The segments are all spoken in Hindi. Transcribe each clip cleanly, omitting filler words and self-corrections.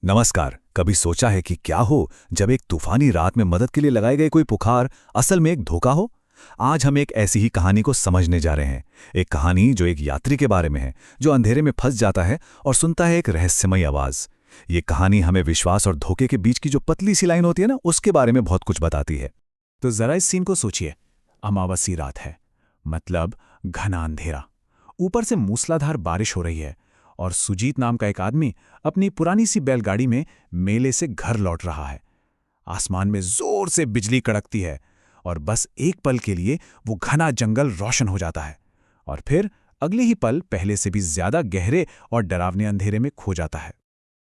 नमस्कार। कभी सोचा है कि क्या हो जब एक तूफानी रात में मदद के लिए लगाए गए कोई पुकार असल में एक धोखा हो। आज हम एक ऐसी ही कहानी को समझने जा रहे हैं। एक कहानी जो एक यात्री के बारे में है, जो अंधेरे में फंस जाता है और सुनता है एक रहस्यमयी आवाज। ये कहानी हमें विश्वास और धोखे के बीच की जो पतली सी लाइन होती है ना, उसके बारे में बहुत कुछ बताती है। तो जरा इस सीन को सोचिए। अमावस्या रात है, मतलब घना अंधेरा। ऊपर से मूसलाधार बारिश हो रही है और सुजीत नाम का एक आदमी अपनी पुरानी सी बैलगाड़ी में मेले से घर लौट रहा है। आसमान में जोर से बिजली कड़कती है और बस एक पल के लिए वो घना जंगल रोशन हो जाता है और फिर अगले ही पल पहले से भी ज्यादा गहरे और डरावने अंधेरे में खो जाता है।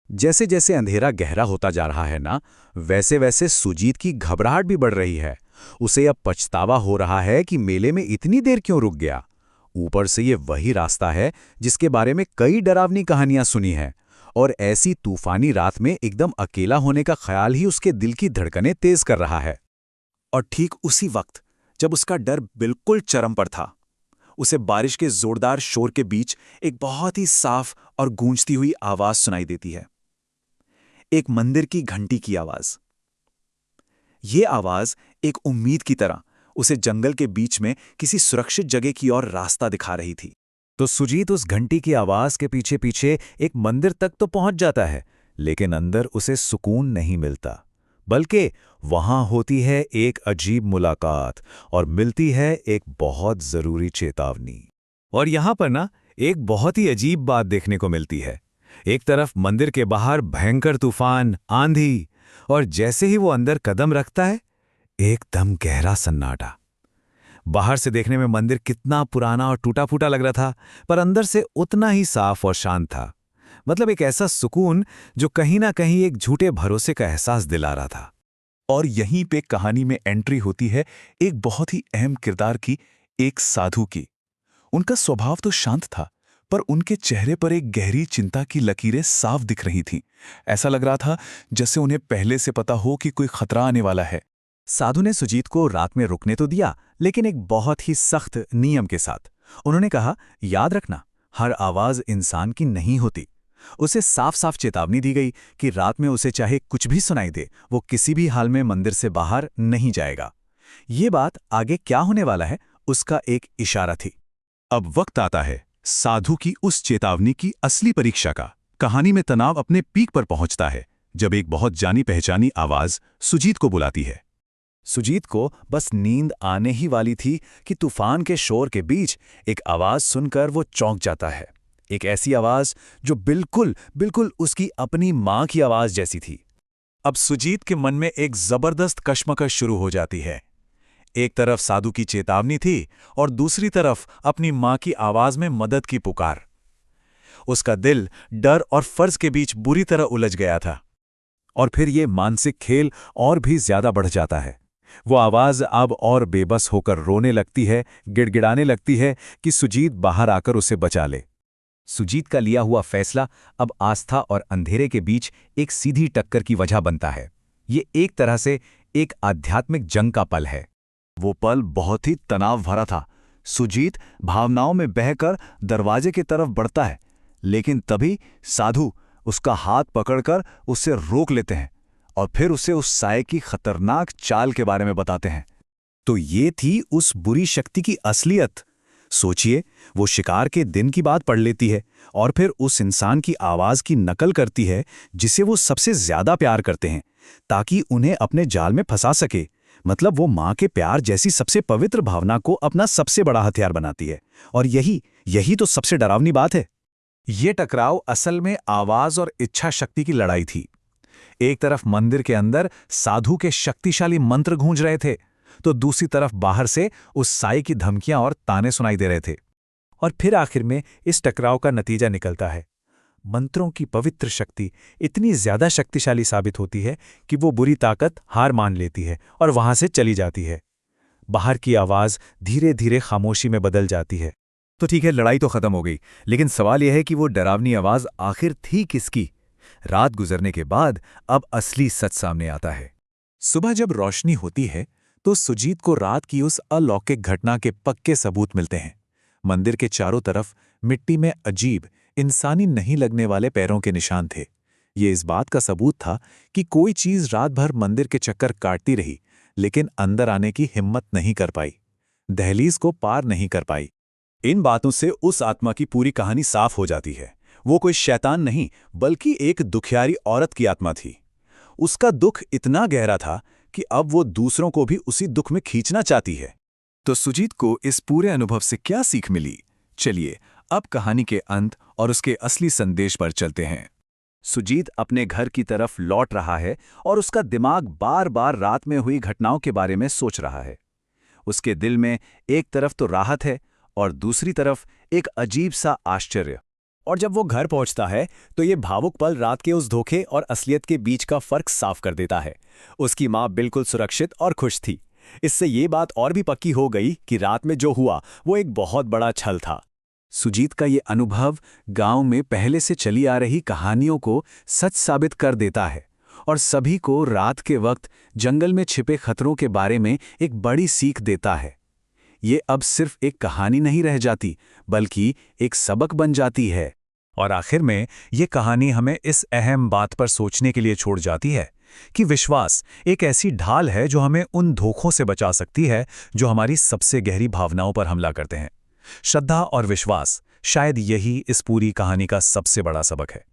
जैसे जैसे अंधेरा गहरा होता जा रहा है ना, वैसे वैसे सुजीत की घबराहट भी बढ़ रही है। उसे अब पछतावा हो रहा है कि मेले में इतनी देर क्यों रुक गया। ऊपर से ये वही रास्ता है जिसके बारे में कई डरावनी कहानियां सुनी हैं, और ऐसी तूफानी रात में एकदम अकेला होने का ख्याल ही उसके दिल की धड़कनें तेज कर रहा है। और ठीक उसी वक्त जब उसका डर बिल्कुल चरम पर था, उसे बारिश के जोरदार शोर के बीच एक बहुत ही साफ और गूंजती हुई आवाज सुनाई देती है। एक मंदिर की घंटी की आवाज। ये आवाज एक उम्मीद की तरह उसे जंगल के बीच में किसी सुरक्षित जगह की ओर रास्ता दिखा रही थी। तो सुजीत उस घंटी की आवाज के पीछे पीछे एक मंदिर तक तो पहुंच जाता है, लेकिन अंदर उसे सुकून नहीं मिलता। बल्कि वहां होती है एक अजीब मुलाकात और मिलती है एक बहुत जरूरी चेतावनी। और यहां पर ना एक बहुत ही अजीब बात देखने को मिलती है। एक तरफ मंदिर के बाहर भयंकर तूफान, आंधी, और जैसे ही वो अंदर कदम रखता है, एकदम गहरा सन्नाटा। बाहर से देखने में मंदिर कितना पुराना और टूटा फूटा लग रहा था, पर अंदर से उतना ही साफ और शांत था। मतलब एक ऐसा सुकून जो कहीं ना कहीं एक झूठे भरोसे का एहसास दिला रहा था। और यहीं पे कहानी में एंट्री होती है एक बहुत ही अहम किरदार की, एक साधु की। उनका स्वभाव तो शांत था, पर उनके चेहरे पर एक गहरी चिंता की लकीरें साफ दिख रही थीं। ऐसा लग रहा था जैसे उन्हें पहले से पता हो कि कोई खतरा आने वाला है। साधु ने सुजीत को रात में रुकने तो दिया, लेकिन एक बहुत ही सख्त नियम के साथ। उन्होंने कहा, याद रखना, हर आवाज इंसान की नहीं होती। उसे साफ साफ चेतावनी दी गई कि रात में उसे चाहे कुछ भी सुनाई दे, वो किसी भी हाल में मंदिर से बाहर नहीं जाएगा। ये बात आगे क्या होने वाला है, उसका एक इशारा थी। अब वक्त आता है साधु की उस चेतावनी की असली परीक्षा का। कहानी में तनाव अपने पीक पर पहुंचता है जब एक बहुत जानी पहचानी आवाज सुजीत को बुलाती है। सुजीत को बस नींद आने ही वाली थी कि तूफान के शोर के बीच एक आवाज सुनकर वो चौंक जाता है। एक ऐसी आवाज जो बिल्कुल बिल्कुल उसकी अपनी मां की आवाज जैसी थी। अब सुजीत के मन में एक जबरदस्त कश्मकश शुरू हो जाती है। एक तरफ साधु की चेतावनी थी और दूसरी तरफ अपनी मां की आवाज में मदद की पुकार। उसका दिल डर और फर्ज के बीच बुरी तरह उलझ गया था। और फिर ये मानसिक खेल और भी ज्यादा बढ़ जाता है। वो आवाज अब और बेबस होकर रोने लगती है, गिड़गिड़ाने लगती है कि सुजीत बाहर आकर उसे बचा ले। सुजीत का लिया हुआ फैसला अब आस्था और अंधेरे के बीच एक सीधी टक्कर की वजह बनता है। ये एक तरह से एक आध्यात्मिक जंग का पल है। वो पल बहुत ही तनाव भरा था। सुजीत भावनाओं में बहकर दरवाजे की तरफ बढ़ता है, लेकिन तभी साधु उसका हाथ पकड़कर उसे रोक लेते हैं और फिर उसे उस साये की खतरनाक चाल के बारे में बताते हैं। तो ये थी उस बुरी शक्ति की असलियत। सोचिए, वो शिकार के दिन की बात पढ़ लेती है और फिर उस इंसान की आवाज की नकल करती है जिसे वो सबसे ज्यादा प्यार करते हैं, ताकि उन्हें अपने जाल में फंसा सके। मतलब वो मां के प्यार जैसी सबसे पवित्र भावना को अपना सबसे बड़ा हथियार बनाती है। और यही तो सबसे डरावनी बात है। ये टकराव असल में आवाज और इच्छा शक्ति की लड़ाई थी। एक तरफ मंदिर के अंदर साधु के शक्तिशाली मंत्र गूंज रहे थे, तो दूसरी तरफ बाहर से उस साई की धमकियां और ताने सुनाई दे रहे थे। और फिर आखिर में इस टकराव का नतीजा निकलता है। मंत्रों की पवित्र शक्ति इतनी ज्यादा शक्तिशाली साबित होती है कि वो बुरी ताकत हार मान लेती है और वहां से चली जाती है। बाहर की आवाज धीरे धीरे खामोशी में बदल जाती है। तो ठीक है, लड़ाई तो खत्म हो गई, लेकिन सवाल यह है कि वो डरावनी आवाज आखिर थी किसकी? रात गुजरने के बाद अब असली सच सामने आता है। सुबह जब रोशनी होती है तो सुजीत को रात की उस अलौकिक घटना के पक्के सबूत मिलते हैं। मंदिर के चारों तरफ मिट्टी में अजीब, इंसानी नहीं लगने वाले पैरों के निशान थे, ये इस बात का सबूत था कि कोई चीज रात भर मंदिर के चक्कर काटती रही, लेकिन अंदर आने की हिम्मत नहीं कर पाई, दहलीज को पार नहीं कर पाई। इन बातों से उस आत्मा की पूरी कहानी साफ हो जाती है। वो कोई शैतान नहीं, बल्कि एक दुखियारी औरत की आत्मा थी। उसका दुख इतना गहरा था कि अब वो दूसरों को भी उसी दुख में खींचना चाहती है। तो सुजीत को इस पूरे अनुभव से क्या सीख मिली? चलिए अब कहानी के अंत और उसके असली संदेश पर चलते हैं। सुजीत अपने घर की तरफ लौट रहा है और उसका दिमाग बार बार रात में हुई घटनाओं के बारे में सोच रहा है। उसके दिल में एक तरफ तो राहत है और दूसरी तरफ एक अजीब सा आश्चर्य। और जब वो घर पहुंचता है तो ये भावुक पल रात के उस धोखे और असलियत के बीच का फर्क साफ कर देता है। उसकी माँ बिल्कुल सुरक्षित और खुश थी। इससे ये बात और भी पक्की हो गई कि रात में जो हुआ वो एक बहुत बड़ा छल था। सुजीत का ये अनुभव गांव में पहले से चली आ रही कहानियों को सच साबित कर देता है और सभी को रात के वक्त जंगल में छिपे खतरों के बारे में एक बड़ी सीख देता है। ये अब सिर्फ एक कहानी नहीं रह जाती, बल्कि एक सबक बन जाती है। और आखिर में ये कहानी हमें इस अहम बात पर सोचने के लिए छोड़ जाती है कि विश्वास एक ऐसी ढाल है जो हमें उन धोखों से बचा सकती है जो हमारी सबसे गहरी भावनाओं पर हमला करते हैं। श्रद्धा और विश्वास, शायद यही इस पूरी कहानी का सबसे बड़ा सबक है।